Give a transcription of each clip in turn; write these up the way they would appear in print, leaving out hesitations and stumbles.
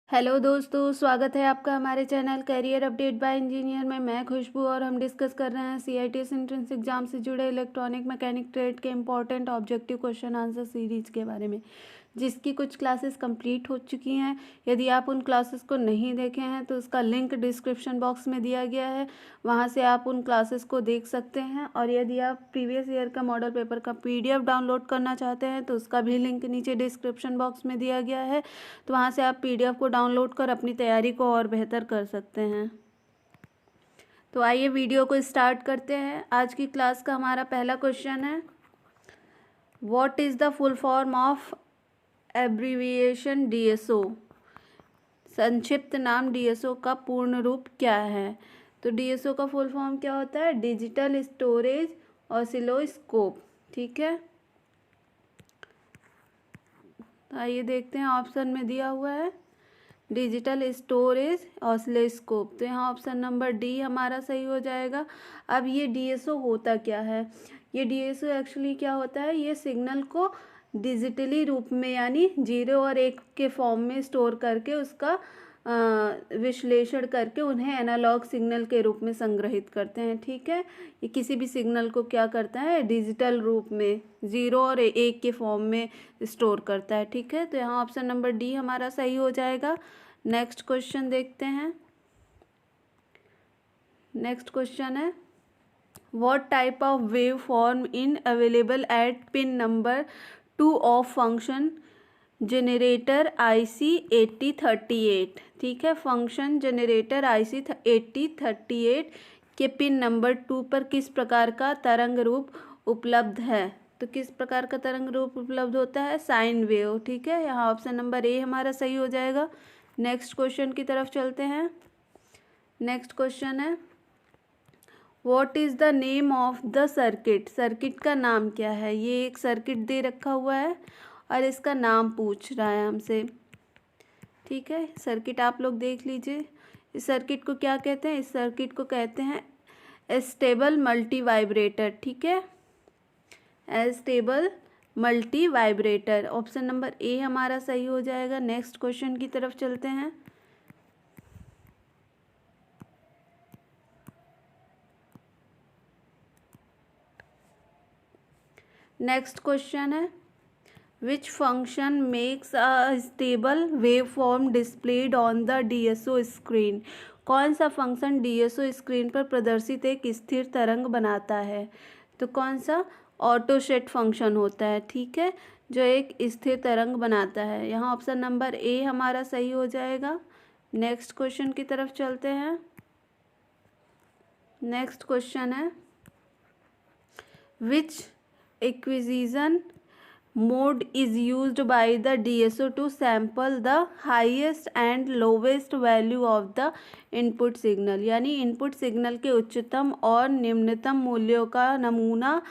Hello दोस्तों, स्वागत है आपका हमारे channel career update bye engineer में। मैं खुशबू और हम डिस्कस कर रहे हैं सीआईटीएस एंट्रेंस एग्जाम से जुड़े इलेक्ट्रॉनिक मैकेनिक ट्रेड के important objective question answer series के बारे में, जिसकी कुछ क्लासेस कंप्लीट हो चुकी हैं। यदि आप उन क्लासेस को नहीं देखे हैं तो उसका लिंक डिस्क्रिप्शन बॉक्स में दिया गया है, वहां से आप उन क्लासेस को देख सकते हैं। और यदि आप प्रीवियस ईयर का मॉडल पेपर का पीडीएफ डाउनलोड करना चाहते हैं तो उसका भी लिंक नीचे डिस्क्रिप्शन बॉक्स में दिया गया है, तो वहाँ से आप पीडीएफ को डाउनलोड कर अपनी तैयारी को और बेहतर कर सकते हैं। तो आइए वीडियो को स्टार्ट करते हैं। आज की क्लास का हमारा पहला क्वेश्चन है, what is the full form of abbreviation DSO. संक्षिप्त नाम डीएसओ का पूर्ण रूप क्या है? तो डीएसओ का फुल फॉर्म क्या होता है? Digital storage oscilloscope. ठीक है, तो आइए देखते हैं। ऑप्शन में दिया हुआ है डिजिटल स्टोरेज ऑसिलोस्कोप, तो यहाँ ऑप्शन नंबर डी हमारा सही हो जाएगा। अब ये डीएसओ होता क्या है? ये डीएसओ एक्चुअली क्या होता है, ये सिग्नल को डिजिटली रूप में यानी 0 और 1 के फॉर्म में स्टोर करके उसका विश्लेषण करके उन्हें एनालॉग सिग्नल के रूप में संग्रहित करते हैं। ठीक है, ये किसी भी सिग्नल को क्या करता है, डिजिटल रूप में 0 और 1 के फॉर्म में स्टोर करता है। ठीक है, तो यहाँ ऑप्शन नंबर डी हमारा सही हो जाएगा। नेक्स्ट क्वेश्चन देखते हैं। नेक्स्ट क्वेश्चन है, what type of wave form in available at pin number 2 of function generator IC 8038। ठीक है, फंक्शन जनरेटर IC 8038 के पिन नंबर 2 पर किस प्रकार का तरंग रूप उपलब्ध है? तो किस प्रकार का तरंग रूप उपलब्ध होता है? Sine wave. ठीक है, यहाँ ऑप्शन नंबर ए हमारा सही हो जाएगा। नेक्स्ट क्वेश्चन की तरफ चलते हैं। नेक्स्ट क्वेश्चन है, what is the name of the circuit. Circuit का नाम क्या है? ये एक सर्किट दे रखा हुआ है और इसका नाम पूछ रहा है हमसे। ठीक है, सर्किट आप लोग देख लीजिए। इस सर्किट को क्या कहते हैं? इस सर्किट को कहते हैं स्टेबल मल्टी वाइब्रेटर। ठीक है, stable multi vibrator. Option number A हमारा सही हो जाएगा। नेक्स्ट क्वेश्चन की तरफ चलते हैं। नेक्स्ट क्वेश्चन है, which function makes a stable wave form displayed on the DSO screen. कौन सा फंक्शन डीएसओ स्क्रीन पर प्रदर्शित एक स्थिर तरंग बनाता है? तो कौन सा? ऑटो सेट फंक्शन होता है। ठीक है, जो एक स्थिर तरंग बनाता है। यहाँ ऑप्शन नंबर ए हमारा सही हो जाएगा। नेक्स्ट क्वेश्चन की तरफ चलते हैं। नेक्स्ट क्वेश्चन है, विच acquisition mode is used by the DSO to sample the highest and lowest value of the input signal। यानी इनपुट सिग्नल के उच्चतम और निम्नतम मूल्यों का नमूना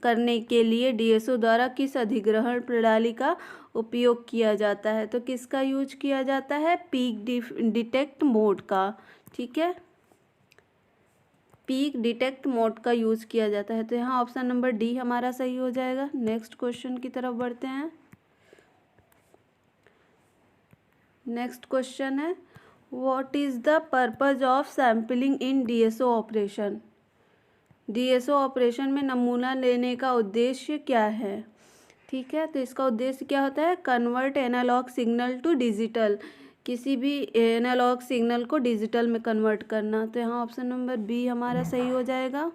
करने के लिए डीएसओ द्वारा किस अधिग्रहण प्रणाली का उपयोग किया जाता है? तो किसका यूज किया जाता है? पीक डिटेक्ट मोड का। ठीक है, पीक डिटेक्ट मोड का यूज़ किया जाता है। तो यहाँ ऑप्शन नंबर डी हमारा सही हो जाएगा। नेक्स्ट क्वेश्चन की तरफ बढ़ते हैं। नेक्स्ट क्वेश्चन है, what is the purpose of sampling in DSO operation. DSO operation में नमूना लेने का उद्देश्य क्या है? ठीक है, तो इसका उद्देश्य क्या होता है? Convert analog signal to digital. किसी भी एनालॉग सिग्नल को डिजिटल में कन्वर्ट करना। तो यहाँ ऑप्शन नंबर बी हमारा सही हो जाएगा।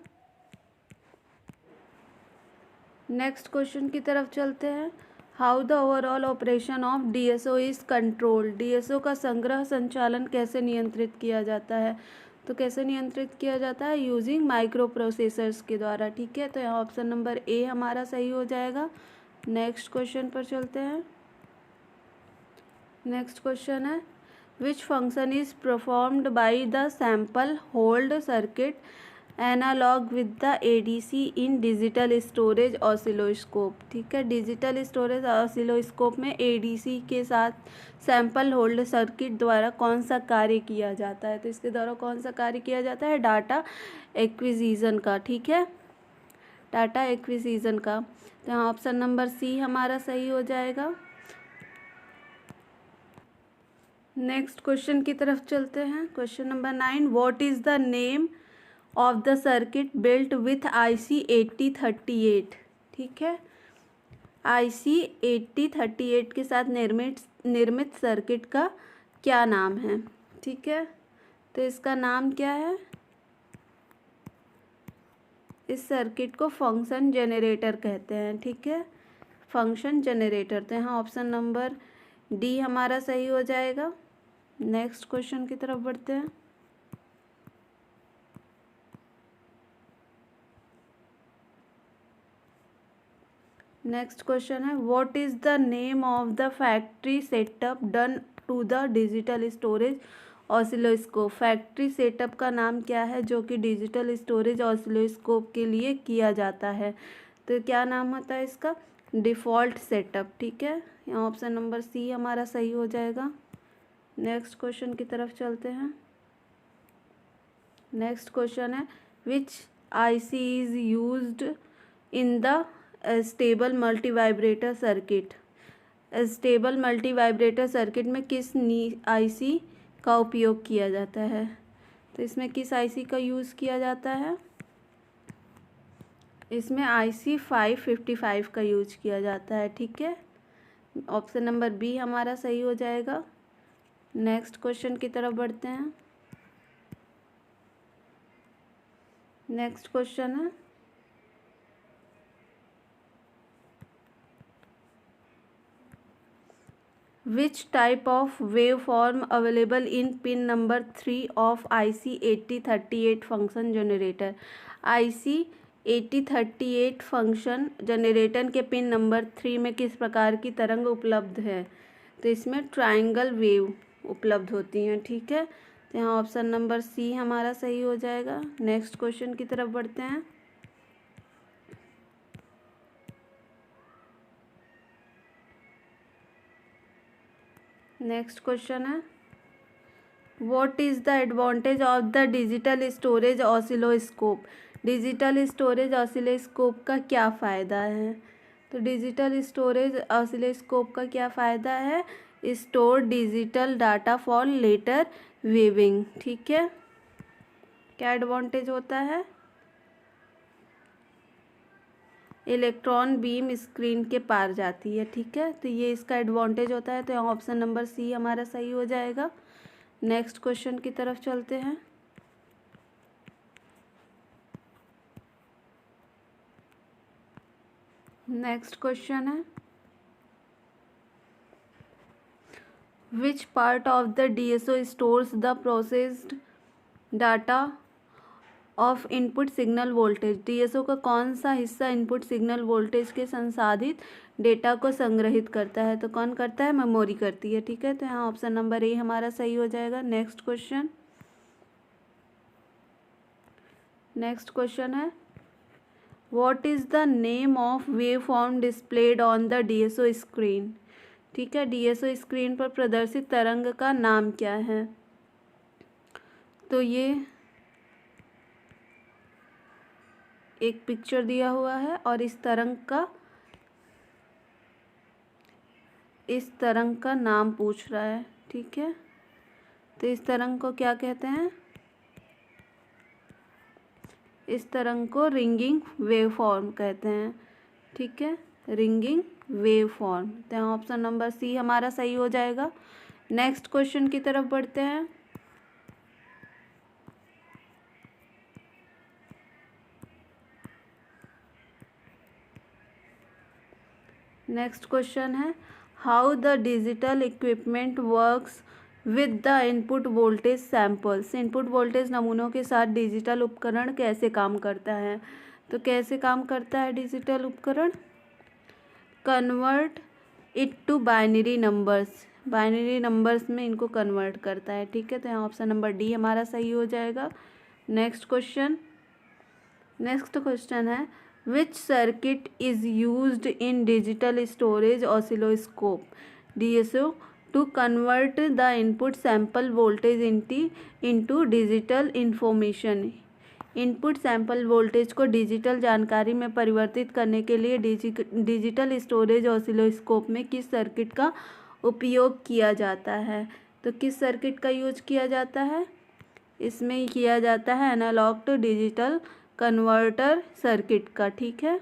नेक्स्ट क्वेश्चन की तरफ चलते हैं। How the overall operation of DSO is control. DSO का संग्रह संचालन कैसे नियंत्रित किया जाता है? तो कैसे नियंत्रित किया जाता है? यूजिंग माइक्रो प्रोसेसर्स के द्वारा। ठीक है, तो यहाँ ऑप्शन नंबर ए हमारा सही हो जाएगा। नेक्स्ट क्वेश्चन पर चलते हैं। नेक्स्ट क्वेश्चन है, which function is performed by the sample hold circuit analog with the ADC in digital storage oscilloscope. ठीक है, डिजिटल स्टोरेज ऑसिलोस्कोप में एडीसी के साथ सैंपल होल्ड सर्किट द्वारा कौन सा कार्य किया जाता है? तो इसके द्वारा कौन सा कार्य किया जाता है? डाटा एक्विजिशन का। ठीक है, डाटा एक्विजिशन का। तो यहाँ ऑप्शन नंबर सी हमारा सही हो जाएगा। नेक्स्ट क्वेश्चन की तरफ चलते हैं। Question number 9, what is the name of the circuit built with IC 8038। ठीक है, IC 8038 के साथ निर्मित सर्किट का क्या नाम है। ठीक है, तो इसका नाम क्या है। इस सर्किट को फंक्शन जनरेटर कहते हैं। ठीक है, फंक्शन जनरेटर। तो यहाँ ऑप्शन नंबर डी हमारा सही हो जाएगा। नेक्स्ट क्वेश्चन की तरफ बढ़ते हैं। नेक्स्ट क्वेश्चन है, what is the name of the factory setup done to the digital storage oscilloscope. Factory setup का नाम क्या है जो कि डिजिटल स्टोरेज ऑसिलोस्कोप के लिए किया जाता है। तो क्या नाम होता है इसका, डिफ़ॉल्ट सेटअप। ठीक है, यहाँ ऑप्शन नंबर सी हमारा सही हो जाएगा। नेक्स्ट क्वेश्चन की तरफ चलते हैं। नेक्स्ट क्वेश्चन है, विच IC is used in the stable multi vibrator circuit. Stable multi vibrator circuit में किस IC का उपयोग किया जाता है। तो इसमें किस IC का यूज़ किया जाता है, इसमें IC 555 का यूज किया जाता है। ठीक है, ऑप्शन नंबर बी हमारा सही हो जाएगा। नेक्स्ट क्वेश्चन की तरफ बढ़ते हैं। नेक्स्ट क्वेश्चन है, विच type of wave form available in pin number 3 of IC 8038 function generator. IC 8038 function generator के पिन नंबर 3 में किस प्रकार की तरंग उपलब्ध है। तो इसमें ट्रायंगल वेव उपलब्ध होती हैं। ठीक है, तो यहाँ ऑप्शन नंबर सी हमारा सही हो जाएगा। नेक्स्ट क्वेश्चन की तरफ बढ़ते हैं। नेक्स्ट क्वेश्चन है, what is the advantage of the digital storage oscilloscope. Digital storage oscilloscope का क्या फ़ायदा है। तो डिजिटल स्टोरेज ऑसिलोस्कोप का क्या फ़ायदा है, store digital data for later viewing. ठीक है, क्या एडवांटेज होता है, इलेक्ट्रॉन बीम स्क्रीन के पार जाती है। ठीक है, तो ये इसका एडवांटेज होता है। तो यहाँ ऑप्शन नंबर सी हमारा सही हो जाएगा। नेक्स्ट क्वेश्चन की तरफ चलते हैं। नेक्स्ट क्वेश्चन है, which part of the DSO stores the processed data of input signal voltage. DSO का कौन सा हिस्सा इनपुट सिग्नल वोल्टेज के संसाधित डेटा को संग्रहित करता है। तो कौन करता है, मेमोरी करती है। ठीक है, तो यहाँ ऑप्शन नंबर ए हमारा सही हो जाएगा। Next question. नेक्स्ट क्वेश्चन है, what is the name of wave form displayed on the DSO screen. ठीक है, DSO स्क्रीन पर प्रदर्शित तरंग का नाम क्या है। तो ये एक पिक्चर दिया हुआ है और इस तरंग का नाम पूछ रहा है। ठीक है, तो इस तरंग को क्या कहते हैं, इस तरंग को रिंगिंग वेव फॉर्म कहते हैं। ठीक है, रिंगिंग वेव फॉर्म। तो यहाँ ऑप्शन नंबर सी हमारा सही हो जाएगा। नेक्स्ट क्वेश्चन की तरफ बढ़ते हैं। नेक्स्ट क्वेश्चन है, how the digital equipment works with the input voltage samples. Input voltage नमूनों के साथ डिजिटल उपकरण कैसे काम करता है। तो कैसे काम करता है डिजिटल उपकरण, convert it to binary numbers. Binary numbers में इनको कन्वर्ट करता है। ठीक है, तो यहाँ ऑप्शन नंबर डी हमारा सही हो जाएगा। नेक्स्ट क्वेश्चन है, which circuit is used in digital storage oscilloscope DSO to convert the input sample voltage into digital information. Input sample voltage को डिजिटल जानकारी में परिवर्तित करने के लिए डिजिटल स्टोरेज ऑसिलोस्कोप में किस सर्किट का उपयोग किया जाता है। तो तो किस सर्किट का यूज किया जाता है? इसमें किया जाता है analog to digital converter circuit का। ठीक है,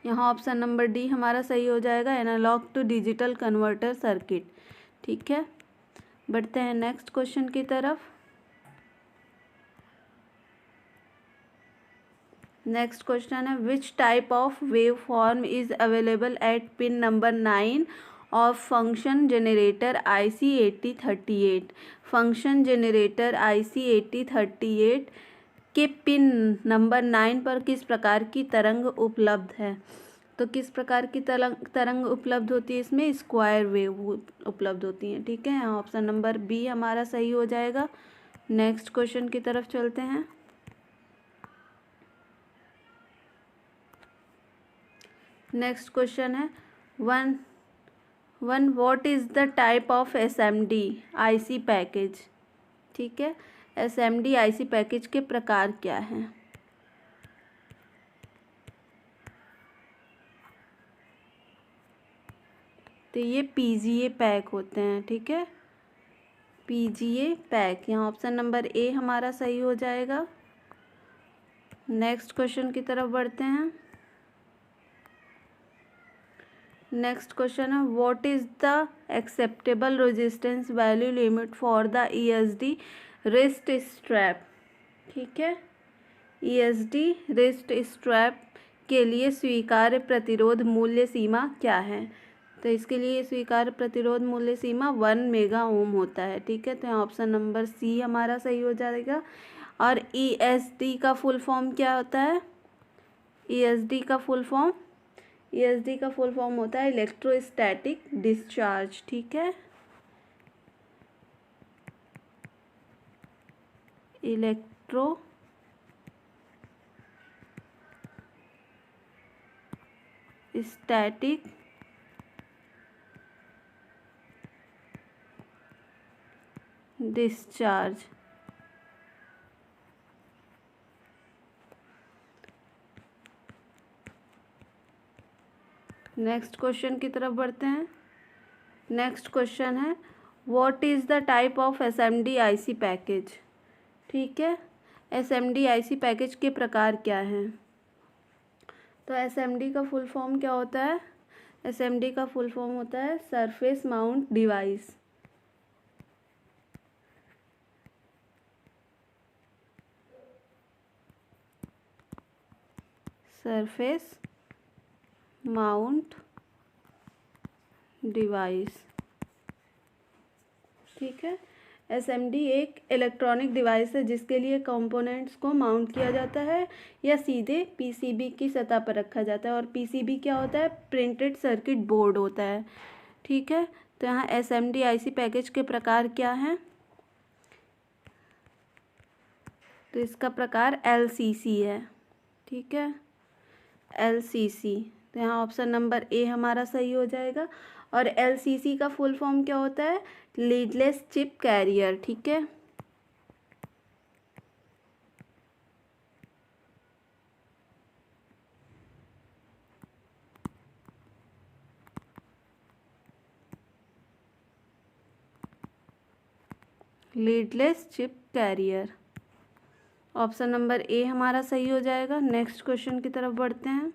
यहाँ ऑप्शन नंबर डी हमारा सही हो जाएगा, analogue to digital converter circuit. ठीक है, बढ़ते हैं नेक्स्ट क्वेश्चन की तरफ। नेक्स्ट क्वेश्चन है, विच type of wave form is available at pin number 9 of function generator IC 8038। Function generator IC 8038 के पिन नंबर 9 पर किस प्रकार की तरंग उपलब्ध है? तो किस प्रकार की तरंग उपलब्ध होती है इसमें? स्क्वायर वेव उपलब्ध होती है। ठीक है, यहाँ ऑप्शन नंबर बी हमारा सही हो जाएगा। नेक्स्ट क्वेश्चन की तरफ चलते हैं। नेक्स्ट क्वेश्चन है, one what is the type of SMD IC package? ठीक है, SMD IC पैकेज के प्रकार क्या हैं? तो ये PGA पैक होते हैं। ठीक है, PGA पैक, यहाँ ऑप्शन नंबर ए हमारा सही हो जाएगा। नेक्स्ट क्वेश्चन की तरफ बढ़ते हैं। नेक्स्ट क्वेश्चन है, what is the acceptable resistance value limit for the ESD wrist strap? ठीक है, ESD रिस्ट स्ट्रैप के लिए स्वीकार्य प्रतिरोध मूल्य सीमा क्या है? तो इसके लिए स्वीकार्य प्रतिरोध मूल्य सीमा 1 मेगा ओम होता है। ठीक है, तो यहाँ ऑप्शन नंबर सी हमारा सही हो जाएगा। और ESD का फुल फॉर्म क्या होता है? ESD का फुल फॉर्म होता है इलेक्ट्रोस्टैटिक डिस्चार्ज। ठीक है, इलेक्ट्रोस्टैटिक डिस्चार्ज। नेक्स्ट क्वेश्चन की तरफ बढ़ते हैं। नेक्स्ट क्वेश्चन है, what is the type of SMD IC package? ठीक है, SMD IC पैकेज के प्रकार क्या हैं? तो SMD का फुल फॉर्म क्या होता है? SMD का फुल फॉर्म होता है surface mount device. Surface mount device. ठीक है, SMD एक इलेक्ट्रॉनिक डिवाइस है जिसके लिए कंपोनेंट्स को माउंट किया जाता है या सीधे PCB की सतह पर रखा जाता है। और PCB क्या होता है? प्रिंटेड सर्किट बोर्ड होता है। ठीक है, तो यहाँ SMD IC पैकेज के प्रकार क्या हैं? तो इसका प्रकार LCC है। ठीक है, LCC, तो यहाँ ऑप्शन नंबर ए हमारा सही हो जाएगा। और LCC का फुल फॉर्म क्या होता है? Leadless chip career. ठीक है, leadless chip career, option number A हमारा सही हो जाएगा। नेक्स्ट क्वेश्चन की तरफ बढ़ते हैं।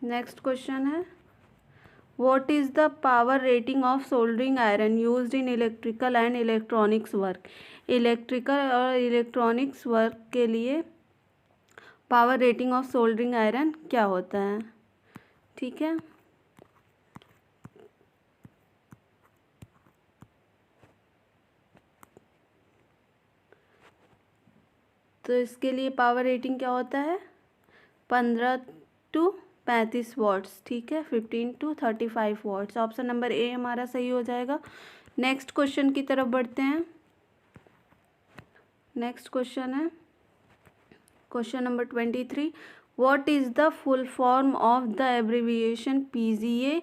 नेक्स्ट क्वेश्चन है, what is the power rating of soldering iron used in electrical and electronics work? Electrical और इलेक्ट्रॉनिक्स वर्क के लिए power rating of soldering iron क्या होता है? ठीक है, तो इसके लिए पावर रेटिंग क्या होता है? 15 to 35 वॉट्स। ठीक है, 15 to 35 watts. Option number A हमारा सही हो जाएगा। नेक्स्ट क्वेश्चन की तरफ बढ़ते हैं। नेक्स्ट क्वेश्चन है question number 23, what is the full form of the abbreviation PGA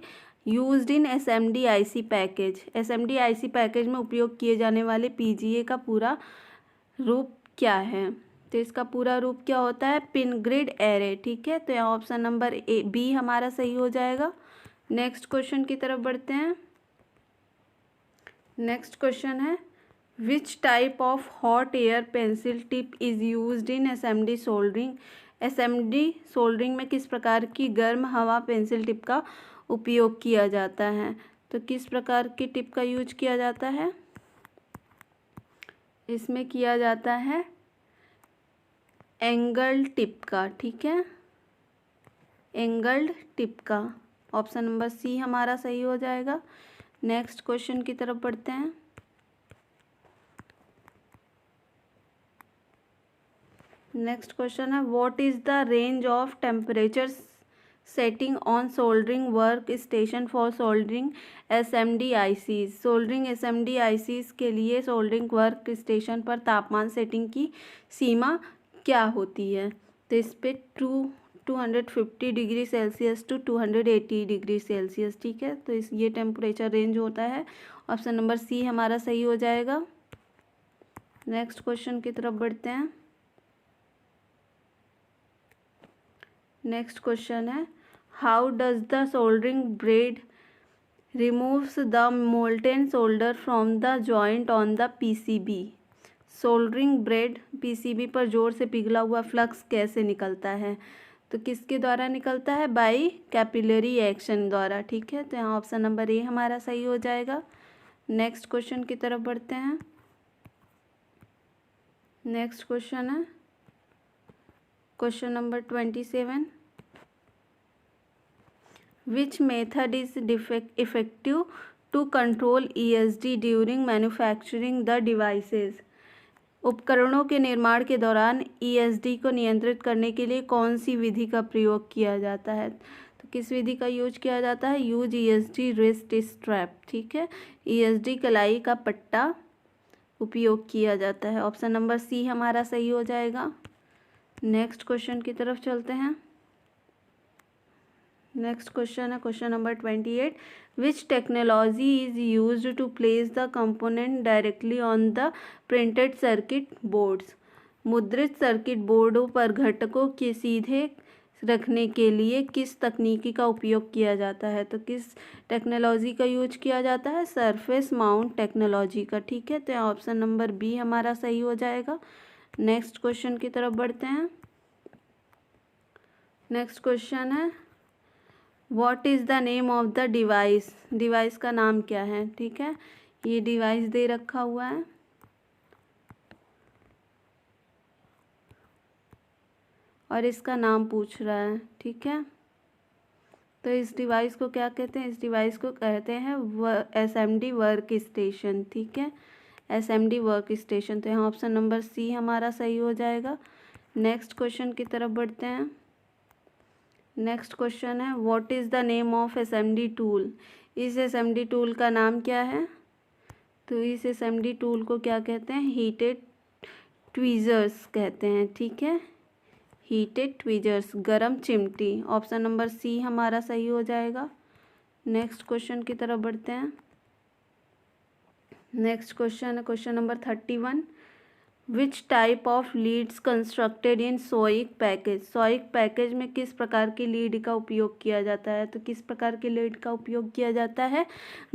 used in SMD IC package? SMD IC package में उपयोग किए जाने वाले PGA का पूरा रूप क्या है? तो इसका पूरा रूप क्या होता है? Pin grid array. ठीक है, तो यहाँ ऑप्शन नंबर ए बी हमारा सही हो जाएगा। नेक्स्ट क्वेश्चन की तरफ बढ़ते हैं। नेक्स्ट क्वेश्चन है विच type of hot air pencil tip is used in SMD soldering. SMD soldering में किस प्रकार की गर्म हवा पेंसिल टिप का उपयोग किया जाता है। तो किस प्रकार की टिप का यूज किया जाता है, इसमें किया जाता है एंगल्ड टिप का। ठीक है, एंगल्ड टिप का। ऑप्शन नंबर सी हमारा सही हो जाएगा। नेक्स्ट क्वेश्चन की तरफ बढ़ते हैं। नेक्स्ट क्वेश्चन है what is the range of temperature setting on soldering work station for soldering SMD ICs. Soldering SMD ICs के लिए सोल्डरिंग वर्क स्टेशन पर तापमान सेटिंग की सीमा क्या होती है। तो इस पे 250 degree Celsius to 280 degree Celsius. ठीक है, तो ये टेम्परेचर रेंज होता है। ऑप्शन नंबर सी हमारा सही हो जाएगा। नेक्स्ट क्वेश्चन की तरफ बढ़ते हैं। नेक्स्ट क्वेश्चन है how does the soldering braid removes the molten solder from the joint on the PCB. Soldering braid PCB पर जोर से पिघला हुआ फ्लक्स कैसे निकलता है। तो किसके द्वारा निकलता है, बाई कैपिलरी एक्शन द्वारा। ठीक है, तो यहाँ ऑप्शन नंबर ए हमारा सही हो जाएगा। नेक्स्ट क्वेश्चन की तरफ बढ़ते हैं। नेक्स्ट क्वेश्चन है question number 27 which method is effective to control ESD during manufacturing the devices. उपकरणों के निर्माण के दौरान ESD को नियंत्रित करने के लिए कौन सी विधि का प्रयोग किया जाता है। तो किस विधि का यूज किया जाता है, यूज ESD रिस्ट स्ट्रैप। ठीक है, ESD कलाई का पट्टा उपयोग किया जाता है। ऑप्शन नंबर सी हमारा सही हो जाएगा। नेक्स्ट क्वेश्चन की तरफ चलते हैं। नेक्स्ट क्वेश्चन है question number 28 which technology is used to place the component directly on the printed circuit boards. मुद्रित सर्किट बोर्डों पर घटकों के सीधे रखने के लिए किस तकनीकी का उपयोग किया जाता है। तो किस टेक्नोलॉजी का यूज किया जाता है, सरफेस माउंट टेक्नोलॉजी का। ठीक है, तो ऑप्शन नंबर बी हमारा सही हो जाएगा। नेक्स्ट क्वेश्चन की तरफ बढ़ते हैं। नेक्स्ट क्वेश्चन है what is the name of the device. Device का नाम क्या है। ठीक है, ये डिवाइस दे रखा हुआ है और इसका नाम पूछ रहा है। ठीक है, तो इस डिवाइस को क्या कहते हैं, इस डिवाइस को कहते हैं SMD वर्क स्टेशन। ठीक है, SMD वर्क स्टेशन। तो यहाँ ऑप्शन नंबर सी हमारा सही हो जाएगा। नेक्स्ट क्वेश्चन की तरफ बढ़ते हैं। नेक्स्ट क्वेश्चन है what is the name of SMD tool. इस SMD टूल का नाम क्या है। तो इस SMD टूल को क्या कहते हैं, हीटेड ट्वीज़र्स कहते हैं। ठीक है, हीटेड ट्वीज़र्स, गरम चिमटी। ऑप्शन नंबर सी हमारा सही हो जाएगा। नेक्स्ट क्वेश्चन की तरफ बढ़ते हैं। नेक्स्ट क्वेश्चन है question number 31 which type of leads constructed in SOIC package. SOIC package में किस प्रकार की लीड का उपयोग किया जाता है। तो किस प्रकार की लीड का उपयोग किया जाता है,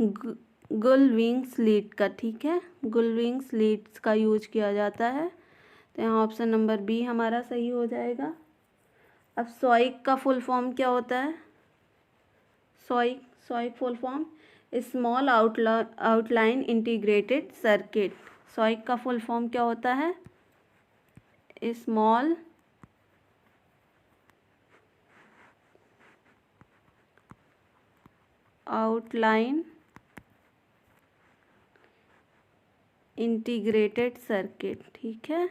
गुलविंग्स लीड का। ठीक है, गुलविंग्स लीड्स का यूज किया जाता है। तो यहाँ ऑप्शन नंबर बी हमारा सही हो जाएगा। अब सोइक का फुल फॉर्म क्या होता है, SOIC full form small outline integrated circuit. SOIC का फुल फॉर्म क्या होता है, स्मॉल आउटलाइन इंटीग्रेटेड सर्किट। ठीक है,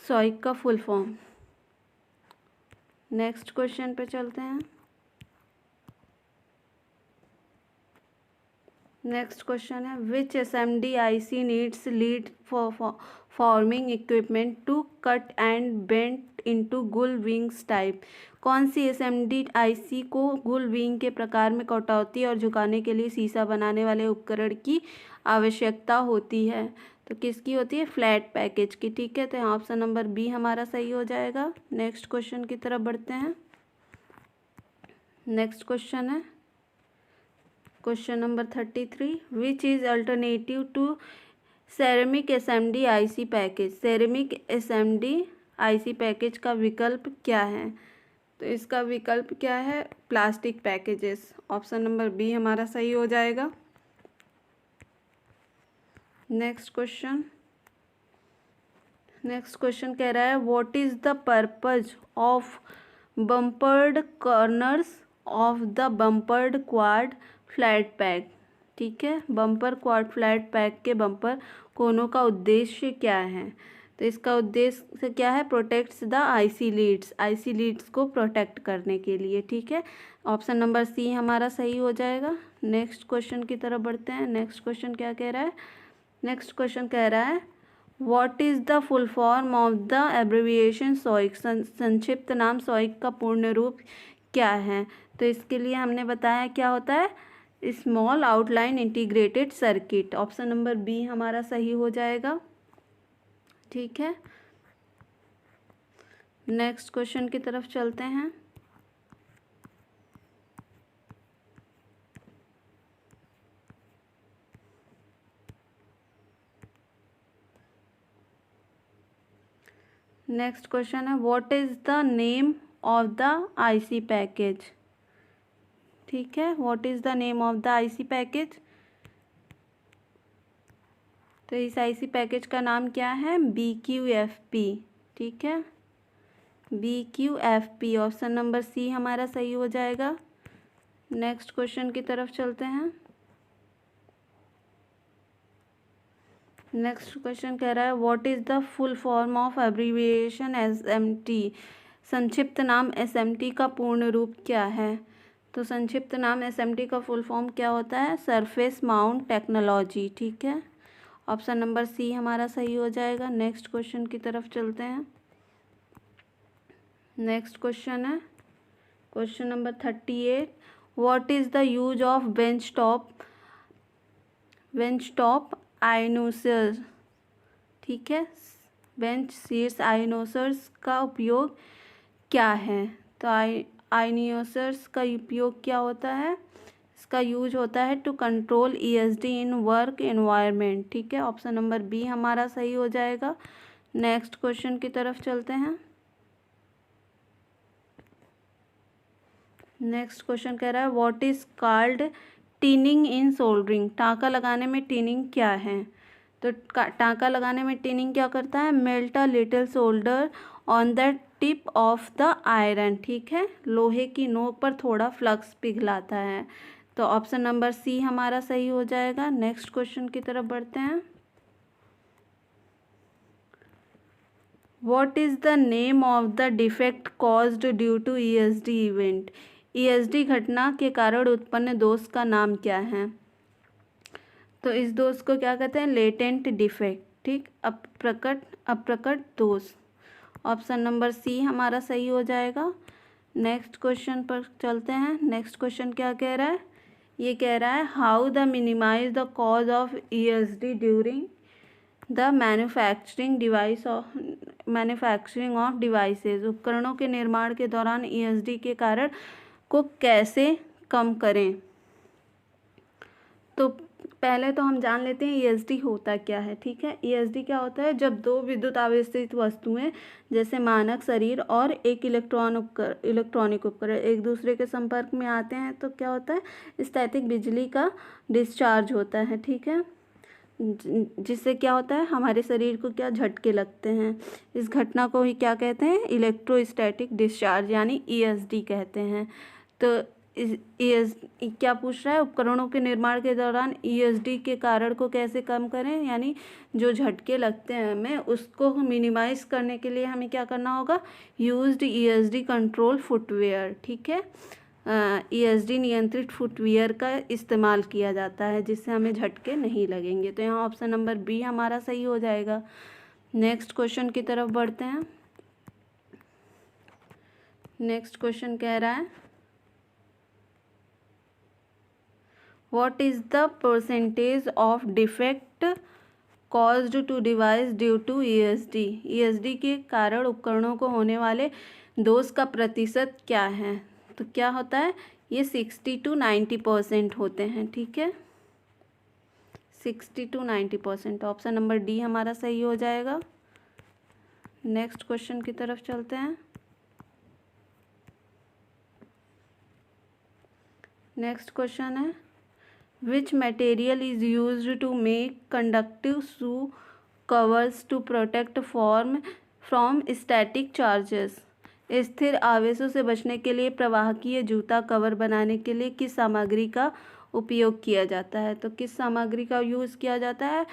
सोइक का फुल फॉर्म। नेक्स्ट क्वेश्चन पे चलते हैं। नेक्स्ट क्वेश्चन है which SMD IC needs lead forming equipment to cut and bent into gull wings type. कौन सी SMD IC को गुल विंग के प्रकार में कटौती और झुकाने के लिए शीशा बनाने वाले उपकरण की आवश्यकता होती है। तो किसकी होती है? फ्लैट पैकेज की। ठीक है, तो यहाँ ऑप्शन नंबर बी हमारा सही हो जाएगा। नेक्स्ट क्वेश्चन की तरफ बढ़ते हैं। नेक्स्ट क्वेश्चन है question number 33, which is alternative to ceramic SMD IC package. Ceramic SMD IC package का विकल्प क्या है? तो इसका विकल्प क्या है? Plastic packages. Option number B हमारा सही हो जाएगा। नेक्स्ट क्वेश्चन कह रहा है, what is the purpose of bumpered corners of the bumpered quad flat pack. ठीक है, बम्पर क्वाड फ्लैट पैक के बम्पर कोनों का उद्देश्य क्या है? तो इसका उद्देश्य क्या है? प्रोटेक्ट्स द आईसी लीड्स को प्रोटेक्ट करने के लिए। ठीक है, ऑप्शन नंबर सी हमारा सही हो जाएगा। नेक्स्ट क्वेश्चन की तरफ बढ़ते हैं। नेक्स्ट क्वेश्चन क्या कह रहा है? नेक्स्ट क्वेश्चन कह रहा है, what is the full form of the abbreviation SOIC. संक्षिप्त नाम सोइक का पूर्ण रूप क्या है? तो इसके लिए हमने बताया क्या होता है? Small outline integrated circuit. Option number B हमारा सही हो जाएगा। ठीक है, नेक्स्ट क्वेश्चन की तरफ चलते हैं। नेक्स्ट क्वेश्चन है, what is the name of the IC package. ठीक है, what is the name of the IC package. तो इस आईसी पैकेज का नाम क्या है? BQFP। ठीक है, BQFP। ऑप्शन नंबर सी हमारा सही हो जाएगा। नेक्स्ट क्वेश्चन की तरफ चलते हैं। नेक्स्ट क्वेश्चन कह रहा है, what is the full form of abbreviation SMT। संक्षिप्त नाम SMT का पूर्ण रूप क्या है? तो संक्षिप्त नाम SMT का फुल फॉर्म क्या होता है? Surface mount technology. ठीक है, ऑप्शन नंबर सी हमारा सही हो जाएगा। नेक्स्ट क्वेश्चन की तरफ चलते हैं। नेक्स्ट क्वेश्चन है question number 38, what is the use of bench top ionizers. ठीक है, बेंच सीट्स आइनोसर्स का उपयोग क्या है? तो आइनोसर्स का उपयोग क्या होता है? इसका यूज होता है to control ESD in work environment. ठीक है, ऑप्शन नंबर बी हमारा सही हो जाएगा। नेक्स्ट क्वेश्चन की तरफ चलते हैं। नेक्स्ट क्वेश्चन कह रहा है, what is called tinning in soldering. टाँका लगाने में टीनिंग क्या है? तो टाँका लगाने में टीनिंग क्या करता है? Melt a little solder on the tip of the iron. ठीक है, लोहे की नोक पर थोड़ा फ्लक्स पिघलाता है। तो ऑप्शन नंबर सी हमारा सही हो जाएगा। नेक्स्ट क्वेश्चन की तरफ बढ़ते हैं। What is the name of the defect caused due to ESD event. ESD घटना के कारण उत्पन्न दोष का नाम क्या है? तो इस दोष को क्या कहते हैं? Latent defect. ठीक, अप्रकट दोष। ऑप्शन नंबर सी हमारा सही हो जाएगा। नेक्स्ट क्वेश्चन पर चलते हैं। नेक्स्ट क्वेश्चन क्या कह रहा है? ये कह रहा है, how the minimise the cause of ESD during the manufacturing of devices. उपकरणों के निर्माण के दौरान ESD के कारण को कैसे कम करें? तो पहले तो हम जान लेते हैं ESD होता क्या है। ठीक है, ESD क्या होता है? जब दो विद्युत आवेशित वस्तुएं जैसे मानक शरीर और एक इलेक्ट्रॉनिक उपकरण एक दूसरे के संपर्क में आते हैं तो क्या होता है? स्थैतिक बिजली का डिस्चार्ज होता है। ठीक है, जिससे क्या होता है? हमारे शरीर को क्या झटके लगते हैं। इस घटना को ही क्या कहते हैं? इलेक्ट्रोस्टैटिक डिस्चार्ज यानी ESD कहते हैं। तो क्या पूछ रहा है? उपकरणों के निर्माण के दौरान ESD के कारण को कैसे कम करें, यानी जो झटके लगते हैं हमें उसको मिनिमाइज करने के लिए हमें क्या करना होगा? Used ESD control footwear. ठीक है, ESD नियंत्रित फुटवियर का इस्तेमाल किया जाता है जिससे हमें झटके नहीं लगेंगे। तो यहाँ ऑप्शन नंबर बी हमारा सही हो जाएगा। नेक्स्ट क्वेश्चन की तरफ बढ़ते हैं। नेक्स्ट क्वेश्चन कह रहा है, what is the percentage of defect caused to device due to ESD, ESD के कारण उपकरणों को होने वाले दोष का प्रतिशत क्या है? तो क्या होता है, ये 60 to 90% होते हैं, ठीक है, 60 to 90%। ऑप्शन नंबर डी हमारा सही हो जाएगा। नेक्स्ट क्वेश्चन की तरफ चलते हैं। नेक्स्ट क्वेश्चन है, which material is used to make conductive shoe covers to protect from static charges? स्थिर आवेशों से बचने के लिए प्रवाहकीय जूता कवर बनाने के लिए किस सामग्री का उपयोग किया जाता है? तो किस सामग्री का यूज़ किया जाता है?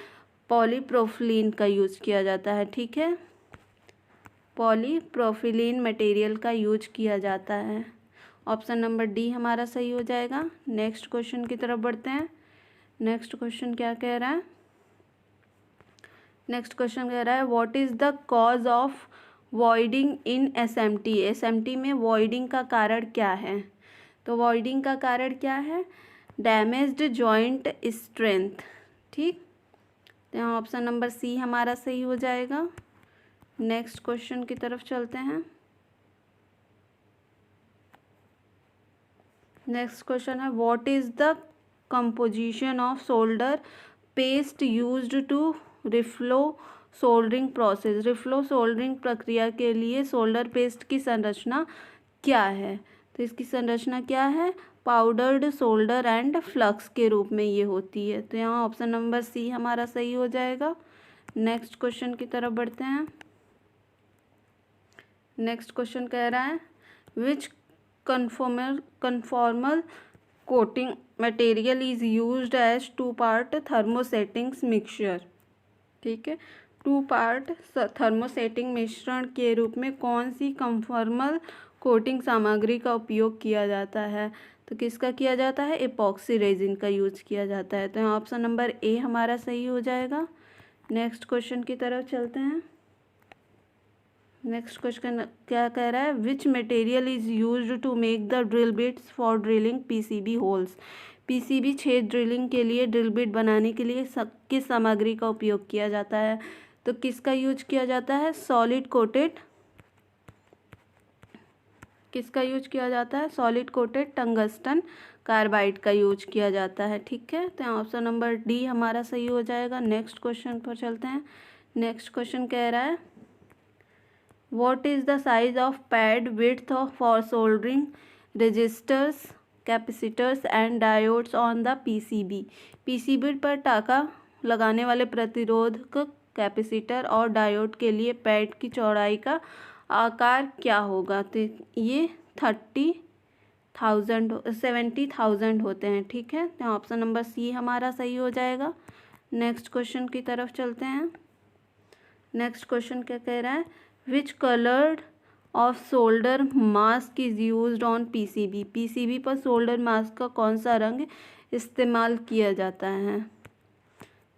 पॉलीप्रोफिलीन का यूज़ किया जाता है, ठीक है, पॉलीप्रोफिलीन मटेरियल का यूज किया जाता है। ऑप्शन नंबर डी हमारा सही हो जाएगा। नेक्स्ट क्वेश्चन की तरफ बढ़ते हैं। नेक्स्ट क्वेश्चन क्या कह रहा है? नेक्स्ट क्वेश्चन कह रहा है, what is the cause of voiding in SMT? SMT में वॉइडिंग का कारण क्या है? तो वॉइडिंग का कारण क्या है? डैमेज्ड जॉइंट स्ट्रेंथ, ठीक, तो यहाँ ऑप्शन नंबर सी हमारा सही हो जाएगा। नेक्स्ट क्वेश्चन की तरफ चलते हैं। नेक्स्ट क्वेश्चन है, what is the composition of solder paste used to reflow soldering process? Reflow soldering प्रक्रिया के लिए सोल्डर पेस्ट की संरचना क्या है? तो इसकी संरचना क्या है? पाउडर्ड सोल्डर एंड फ्लक्स के रूप में ये होती है। तो यहाँ ऑप्शन नंबर सी हमारा सही हो जाएगा। नेक्स्ट क्वेश्चन की तरफ बढ़ते हैं। नेक्स्ट क्वेश्चन कह रहा है, which conformal coating material is used as 2 part thermosettings mixture? ठीक है, 2 पार्ट थर्मोसेटिंग मिश्रण के रूप में कौन सी कन्फॉर्मल कोटिंग सामग्री का उपयोग किया जाता है? तो किसका किया जाता है? एपॉक्सी रेजिन का यूज किया जाता है। तो ऑप्शन नंबर ए हमारा सही हो जाएगा। नेक्स्ट क्वेश्चन की तरफ चलते हैं। नेक्स्ट क्वेश्चन क्या कह रहा है, which material is used to make the drill bits for drilling PCB holes? PCB छेद ड्रिलिंग के लिए ड्रिल बिट बनाने के लिए किस सामग्री का उपयोग किया जाता है? तो किसका यूज किया जाता है? सॉलिड कोटेड, किसका यूज किया जाता है? सॉलिड कोटेड टंगस्टन कार्बाइड का यूज किया जाता है, ठीक है, तो ऑप्शन नंबर डी हमारा सही हो जाएगा। नेक्स्ट क्वेश्चन पर चलते हैं। नेक्स्ट क्वेश्चन कह रहा है, what is the size of pad width for soldering resistors, capacitors and diodes on the PCB? PCB पर टाका लगाने वाले प्रतिरोधक, कैपेसिटर और डायोड के लिए पैड की चौड़ाई का आकार क्या होगा? तो ये 70,000 होते हैं, ठीक है, तो ऑप्शन नंबर सी हमारा सही हो जाएगा। नेक्स्ट क्वेश्चन की तरफ चलते हैं। नेक्स्ट क्वेश्चन क्या कह रहा है, which coloured of solder mask is used on PCB? PCB पर सोल्डर मास्क का कौन सा रंग इस्तेमाल किया जाता है?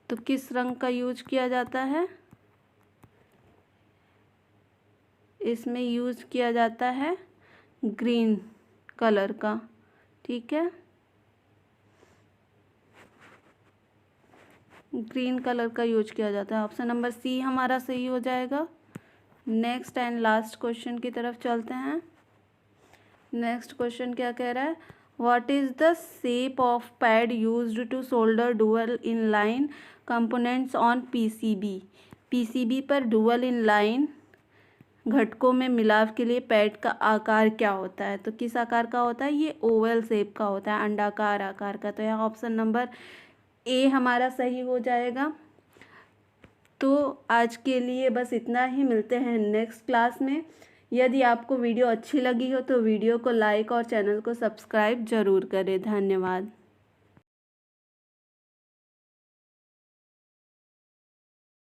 तो किस रंग का यूज किया जाता है? इसमें यूज किया जाता है ग्रीन कलर का, ठीक है, ग्रीन कलर का यूज किया जाता है। ऑप्शन नंबर सी हमारा सही हो जाएगा। नेक्स्ट एंड लास्ट क्वेश्चन की तरफ चलते हैं। नेक्स्ट क्वेश्चन क्या कह रहा है, what is the shape of pad used to solder dual in line components on PCB? PCB पर डुअल इन लाइन घटकों में मिलाव के लिए पैड का आकार क्या होता है? तो किस आकार का होता है? ये ओवल शेप का होता है, अंडाकार आकार का। तो यहाँ ऑप्शन नंबर ए हमारा सही हो जाएगा। तो आज के लिए बस इतना ही, मिलते हैं नेक्स्ट क्लास में। यदि आपको वीडियो अच्छी लगी हो तो वीडियो को लाइक और चैनल को सब्सक्राइब ज़रूर करें। धन्यवाद।